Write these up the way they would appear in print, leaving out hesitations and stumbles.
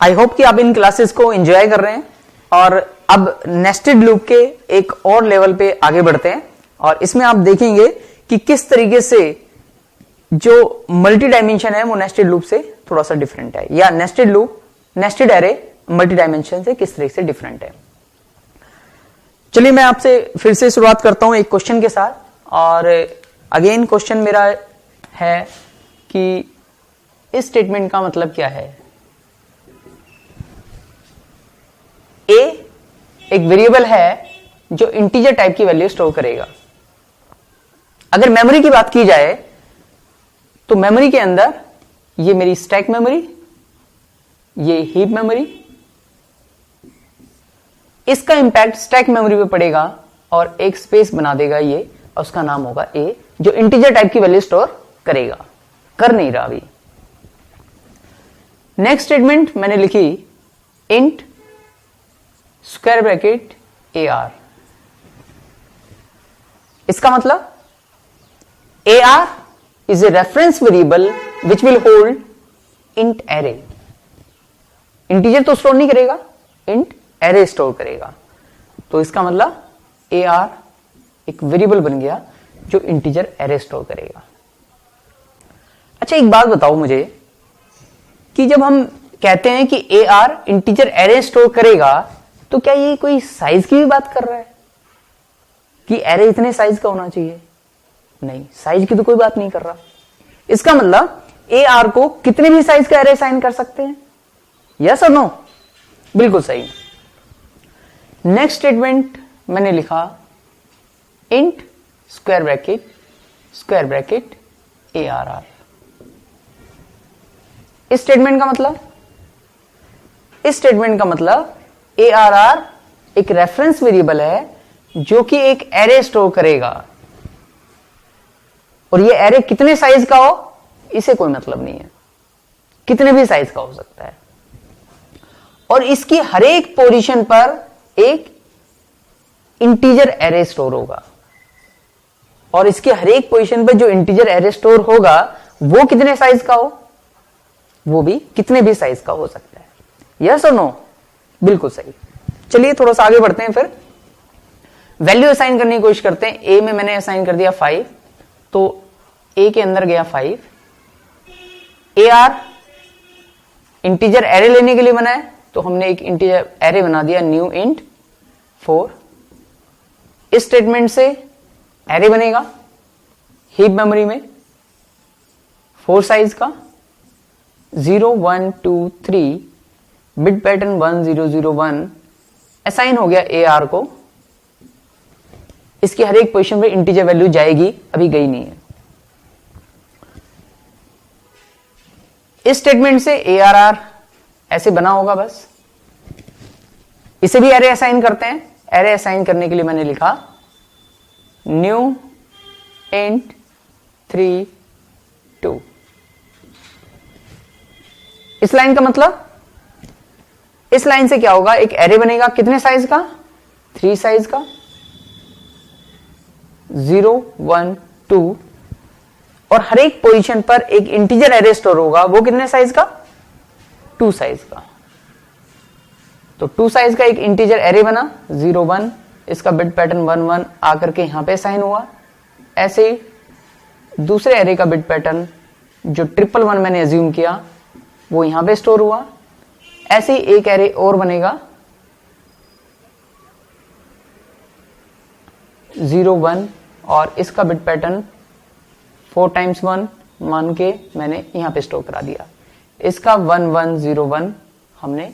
I hope कि आप इन classes को एंजॉय कर रहे हैं और अब नेस्टेड लूप के एक और लेवल पे आगे बढ़ते हैं और इसमें आप देखेंगे कि किस तरीके से जो मल्टी डायमेंशन है वो नेस्टेड लूप से थोड़ा सा डिफरेंट है, या nested loop nested array multi dimension से किस तरीके से डिफरेंट है। चलिए मैं आपसे फिर से शुरुआत करता हूं एक क्वेश्चन के साथ, और अगेन क्वेश्चन मेरा है कि इस स्टेटमेंट का मतलब क्या है। ए एक वेरिएबल है जो इंटीजर टाइप की वैल्यू स्टोर करेगा। अगर मेमोरी की बात की जाए तो मेमोरी के अंदर ये मेरी स्टैक मेमोरी, ये हीप मेमोरी, इसका इंपैक्ट स्टैक मेमोरी पे पड़ेगा और एक स्पेस बना देगा ये, और उसका नाम होगा ए, जो इंटीजर टाइप की वैल्यू स्टोर करेगा। कर नहीं रहा अभी। नेक्स्ट स्टेटमेंट मैंने लिखी int square bracket A are. इसका मतलब A are is a reference variable which will hold int array. Integer तो स्टोर नहीं करेगा, इंट एरे स्टोर करेगा। तो इसका मतलब ए आर एक वेरिएबल बन गया जो इंटीजर एरे स्टोर करेगा। अच्छा एक बात बताओ मुझे कि जब हम कहते हैं कि A R integer array store करेगा, तो क्या ये कोई साइज की भी बात कर रहा है कि एरे इतने साइज का होना चाहिए? नहीं, साइज की तो कोई बात नहीं कर रहा। इसका मतलब ए आर को कितने भी साइज का एरे असाइन कर सकते हैं, यस और नो? बिल्कुल सही। नेक्स्ट स्टेटमेंट मैंने लिखा int square bracket A R R. इस स्टेटमेंट का मतलब ए आर आर एक रेफरेंस वेरिएबल है जो कि एक एरे स्टोर करेगा, और ये एरे कितने साइज का हो इसे कोई मतलब नहीं है, कितने भी साइज का हो सकता है, और इसकी हर एक पोजीशन पर एक इंटीजर एरे स्टोर होगा, और इसके हर एक पोजीशन पर जो इंटीजर एरे स्टोर होगा वो कितने साइज का हो, वो भी कितने भी साइज का हो सकता है, यस और नो? बिल्कुल सही। चलिए थोड़ा सा आगे बढ़ते हैं, फिर वैल्यू असाइन करने की कोशिश करते हैं। ए में मैंने असाइन कर दिया 5, तो ए के अंदर गया 5। ए आर इंटीजर एरे लेने के लिए बना है, तो हमने एक इंटीजर एरे बना दिया न्यू इंट 4। इस स्टेटमेंट से एरे बनेगा हीप मेमोरी में 4 साइज का, 0 1 2 3 बिट पैटर्न 1 0 0 1 असाइन हो गया ए आर को। इसकी हर एक पोजीशन पे इंटीजर वैल्यू जाएगी, अभी गई नहीं है। इस स्टेटमेंट से ए आर आर ऐसे बना होगा, बस इसे भी एरे असाइन करते हैं। एरे असाइन करने के लिए मैंने लिखा न्यू इंट 3 2। इस लाइन का मतलब, इस लाइन से क्या होगा, एक एरे बनेगा कितने साइज का, 3 साइज का, 0 1 2, और हर एक पोजीशन पर एक इंटीजर एरे स्टोर होगा, वो कितने साइज का, 2 साइज का। तो 2 साइज का एक इंटीजर एरे बना 0 1, इसका बिट पैटर्न 1 1 आकर के यहां पे असाइन हुआ। ऐसे ही दूसरे एरे का बिट पैटर्न जो 1 1 1 मैंने अज्यूम किया वो यहां पे स्टोर हुआ। ऐसे ही एक एरे और बनेगा 0 1, और इसका बिट पैटर्न 4 टाइम्स 1 मान के मैंने यहां पे स्टोर करा दिया। इसका 1 1 0 1 हमने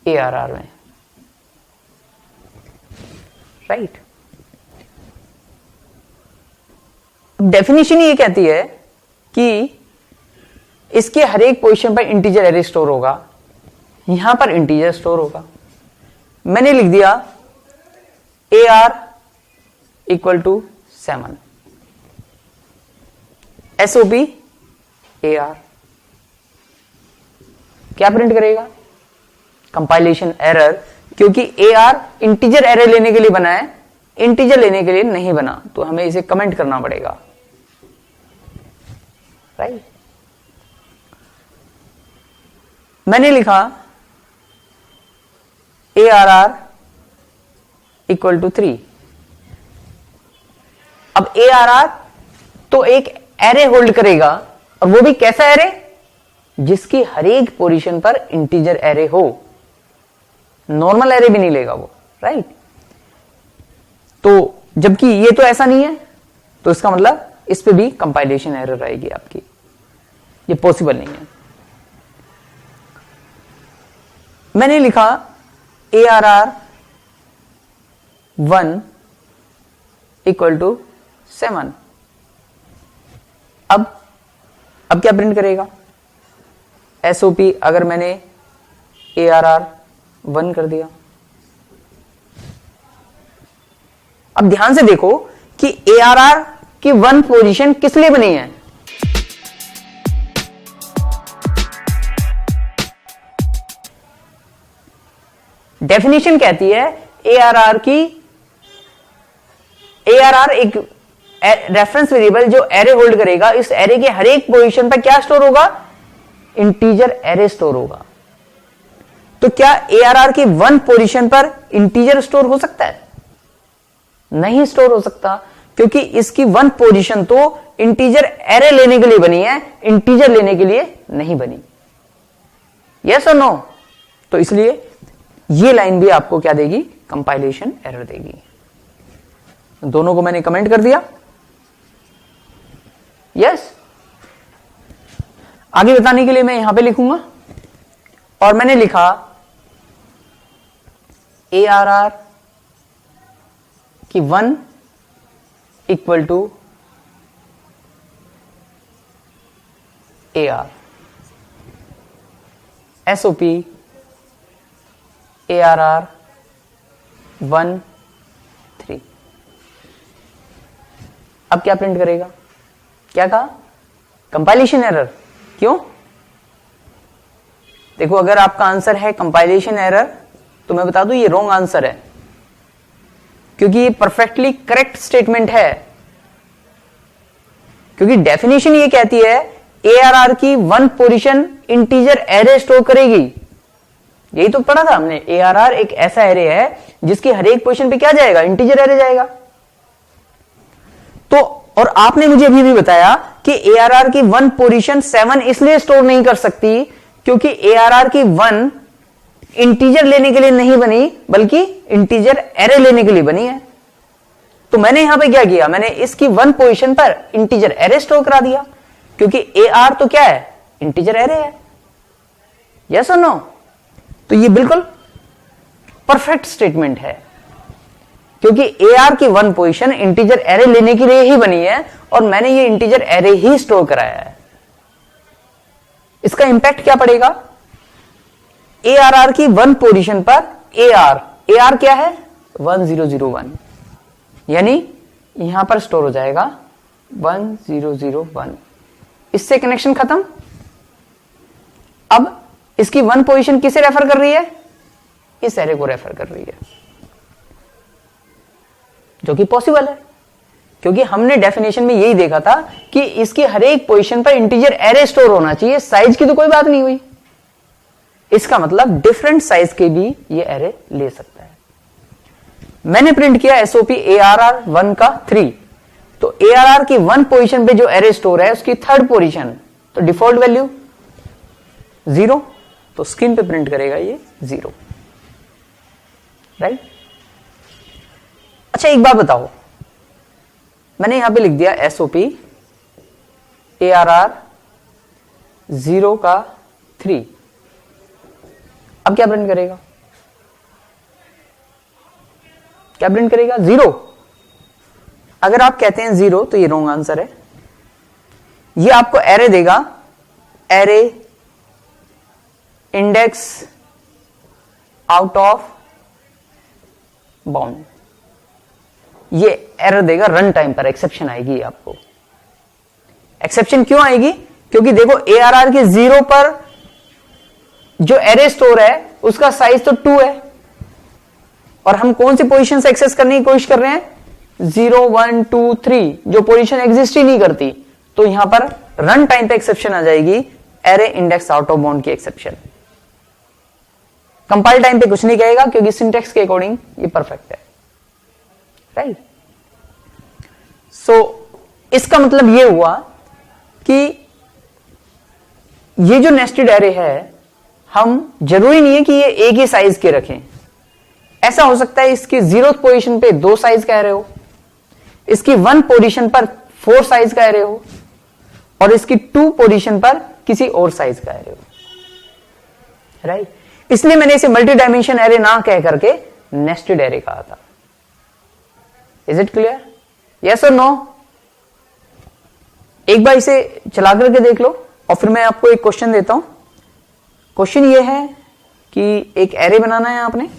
ए आर आर में, राइट। डेफिनेशन ये कहती है कि इसके हर एक पोजीशन पर इंटीजर एरे स्टोर होगा, यहां पर इंटीजर स्टोर होगा। मैंने लिख दिया A R equal to 7, SOP A R. क्या प्रिंट करेगा, कंपाइलेशन एरर, क्योंकि ए आर इंटीजर एरे लेने के लिए बना है, इंटीजर लेने के लिए नहीं बना, तो हमें इसे कमेंट करना पड़ेगा, राइट। मैंने लिखा ARR इक्वल टू 3। अब ARR तो एक एरे होल्ड करेगा, और वो भी कैसा एरे, जिसकी हर एक पोजीशन पर इंटीजर एरे हो। नॉर्मल एरे भी नहीं लेगा वो, राइट। तो जबकि ये तो ऐसा नहीं है, तो इसका मतलब इस पे भी कंपाइलेशन एरर आएगी आपकी, ये पॉसिबल नहीं है। मैंने लिखा ARR 1 इक्वल टू 7। अब क्या प्रिंट करेगा, SOP अगर मैंने ARR 1 कर दिया। अब ध्यान से देखो कि ARR की 1 पोजीशन किस लिए बनी है, डेफिनेशन कहती है ARR एक रेफरेंस वेरिएबल जो एरे होल्ड करेगा, इस एरे के हर एक पोजीशन पर क्या स्टोर होगा, इंटीजर एरे स्टोर होगा। तो क्या ARR की 1 पोजीशन पर इंटीजर स्टोर हो सकता है, नहीं स्टोर हो सकता, क्योंकि इसकी 1 पोजीशन तो इंटीजर एरे लेने के लिए बनी है, इंटीजर लेने के लिए नहीं बनी। यस और नो। तो इसलिए ये लाइन भी आपको क्या देगी, कंपाइलेशन एरर देगी। दोनों को मैंने कमेंट कर दिया, यस। आगे बताने के लिए मैं यहां पे लिखूंगा, और मैंने लिखा ARR की 1 equal to AR, SOP ARR 1 3। अब क्या प्रिंट करेगा, क्या कहा, कंपाइलेशन एरर। क्यों, देखो अगर आपका आंसर है कंपाइलेशन एरर, तो मैं बता दूं ये रॉन्ग आंसर है, क्योंकि ये परफेक्टली करेक्ट स्टेटमेंट है। क्योंकि डेफिनेशन ये कहती है ARR की 1 पोजीशन इंटीजर एरे स्टोर करेगी। यही तो पढ़ा था हमने, ARR एक ऐसा एरे है जिसकी हर एक पोजीशन पे क्या जाएगा, इंटीजर एरे जाएगा। तो और आपने मुझे अभी भी बताया कि ARR की 1 पोजीशन 7 इसलिए स्टोर नहीं कर सकती क्योंकि ARR की 1 इंटीजर लेने के लिए नहीं बनी, बल्कि इंटीजर एरे लेने के लिए बनी है। तो मैंने यहां पे क्या किया, मैंने इसकी 1 पोजीशन पर इंटीजर एरे स्टोर करा दिया, क्योंकि AR तो क्या है, इंटीजर एरे है। यस और नो। तो ये बिल्कुल परफेक्ट स्टेटमेंट है, क्योंकि AR की 1 पोजीशन इंटीजर एरे लेने के लिए ही बनी है, और मैंने ये इंटीजर एरे ही स्टोर कराया है। इसका इंपैक्ट क्या पड़ेगा, ARR की 1 पोजीशन पर AR क्या है, 1001, यानी यहां पर स्टोर हो जाएगा 1001। इससे कनेक्शन खत्म। अब इसकी 1 पोजीशन किसे रेफर कर रही है, इस एरे को रेफर कर रही है, जो कि पॉसिबल है, क्योंकि हमने डेफिनेशन में यही देखा था कि इसकी हर एक पोजीशन पर इंटीजर एरे स्टोर होना चाहिए, साइज की तो कोई बात नहीं हुई। इसका मतलब डिफरेंट साइज के भी ये एरे ले सकता है। मैंने प्रिंट किया SOP ARR 1 का 3, तो ARR की 1 पोजीशन पे जो एरे स्टोर है उसकी 3rd पोजीशन, तो डिफॉल्ट वैल्यू 0, तो स्क्रीन पे प्रिंट करेगा ये 0, राइट। अच्छा एक बात बताओ, मैंने यहां पे लिख दिया SOP ARR 0 का 3, अब क्या प्रिंट करेगा, क्या प्रिंट करेगा, 0। अगर आप कहते हैं 0 तो ये रॉन्ग आंसर है। ये आपको एरे देगा, array index out of bound, ये एरर देगा रन टाइम पर, एक्सेप्शन आएगी आपको। एक्सेप्शन क्यों आएगी, क्योंकि देखो ARR के 0 पर जो एरे स्टोर है उसका साइज तो 2 है, और हम कौन सी पोजीशन से एक्सेस करने की कोशिश कर रहे हैं, 0 1 2 3, जो पोजीशन एग्जिस्ट ही नहीं करती। तो यहां पर रन टाइम पे एक्सेप्शन आ जाएगी, array index out of bound की एक्सेप्शन। कंपाइल टाइम पे कुछ नहीं कहेगा क्योंकि सिंटेक्स के अकॉर्डिंग ये परफेक्ट है, राइट। सो इसका मतलब ये हुआ कि ये जो नेस्टेड एरे है, हम जरूरी नहीं है कि ये एक ही साइज के रखें। ऐसा हो सकता है इसकी 0th पोजीशन पे 2 साइज का एरे हो, इसकी 1 पोजीशन पर 4 साइज का एरे हो, और इसकी 2 पोजीशन पर किसी और साइज का एरे हो, राइट। इसलिए मैंने इसे मल्टी डायमेंशन एरे ना कह करके नेस्टेड एरे कहा था। Is it clear? यस और नो? एक बार इसे चला करके देख लो और फिर मैं आपको एक क्वेश्चन देता हूं। क्वेश्चन ये है कि एक एरे बनाना है आपने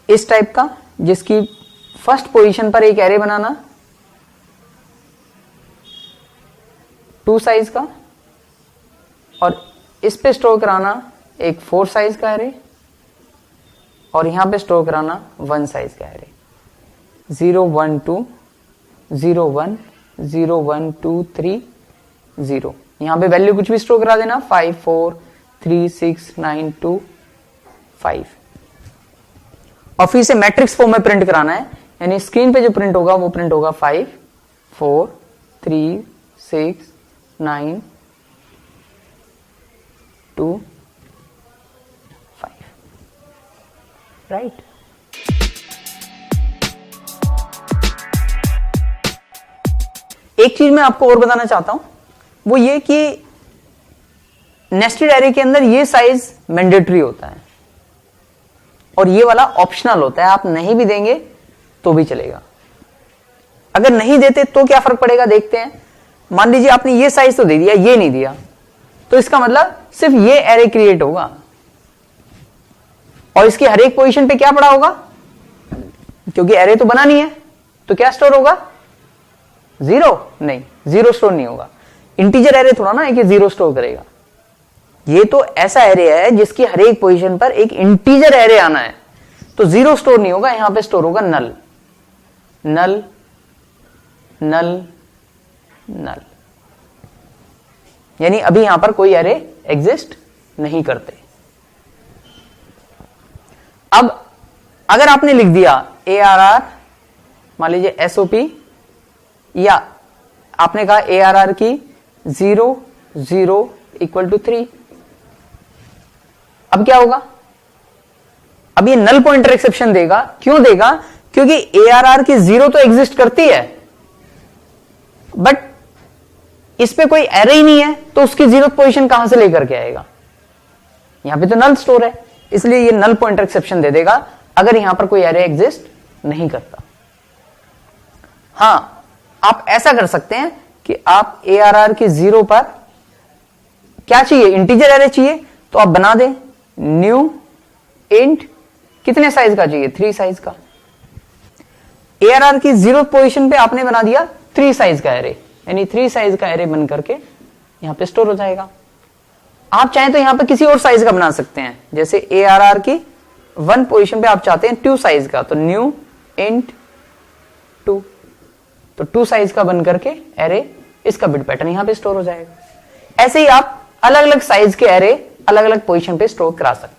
इस टाइप का, जिसकी फर्स्ट पोजीशन पर एक एरे बनाना 2 साइज का, और इस पे स्टोर कराना एक 4 साइज का एरे, और यहां पे स्टोर कराना 1 साइज का एरे। 0 1 2 0 1 0 1 2 3 0। यहां पे वैल्यू कुछ भी स्टोर करा देना, 5 4 3 6 9 2 5, और फिर इसे मैट्रिक्स फॉर्म में प्रिंट कराना है, यानी स्क्रीन पे जो प्रिंट होगा वो प्रिंट होगा 5 4 3 6 9 2 5, राइट। एक चीज मैं आपको और बताना चाहता हूं, वो ये कि नेस्टेड एरे के अंदर ये साइज मैंडेटरी होता है और ये वाला ऑप्शनल होता है। आप नहीं भी देंगे तो भी चलेगा। अगर नहीं देते तो क्या फर्क पड़ेगा, देखते हैं। मान लीजिए आपने ये साइज तो दे दिया, ये नहीं दिया, तो इसका मतलब सिर्फ ये एरे क्रिएट होगा और इसकी हर एक पोजीशन पे क्या पड़ा होगा, क्योंकि एरे तो बना नहीं है, तो क्या स्टोर होगा, 0? नहीं, 0 स्टोर नहीं होगा। इंटीजर एरे थोड़ा ना है कि 0 स्टोर करेगा। ये तो ऐसा एरे है जिसकी हर एक पोजीशन पर एक इंटीजर एरे आना है, तो 0 स्टोर नहीं होगा, यहां पे स्टोर होगा नल नल नल नल, यानी अभी यहां पर कोई एरे एग्जिस्ट नहीं करते। अब अगर आपने लिख दिया ARR, मान लीजिए SOP, या आपने कहा ARR की 0 0 इक्वल टू 3, अब क्या होगा, अब ये नल पॉइंटर एक्सेप्शन देगा। क्यों देगा? क्योंकि ARR की 0 तो एग्जिस्ट करती है, बट इस पे कोई एरे ही नहीं है, तो उसकी 0th पोजीशन कहां से लेकर के आएगा, यहां पे तो नल स्टोर है, इसलिए ये नल पॉइंटर एक्सेप्शन दे देगा अगर यहां पर कोई एरे एग्जिस्ट नहीं करता। हां, आप ऐसा कर सकते हैं कि आप ARR की 0 पर क्या चाहिए, इंटीजर एरे चाहिए, तो आप बना दें न्यू इंट, कितने साइज का चाहिए, 3 साइज का। ARR की 0th पोजीशन पे आपने बना दिया 3 साइज का एरे, यानी 3 साइज का एरे बन करके यहां पे स्टोर हो जाएगा। आप चाहें तो यहां पे किसी और साइज का बना सकते हैं, जैसे ARR की 1 पोजीशन पे आप चाहते हैं 2 साइज का, तो न्यू इंट 2, तो 2 साइज का बन करके एरे, इसका बिट पैटर्न यहां पे स्टोर हो जाएगा। ऐसे ही आप अलग अलग साइज के एरे अलग अलग पोजीशन पे स्टोर करा सकते हैं।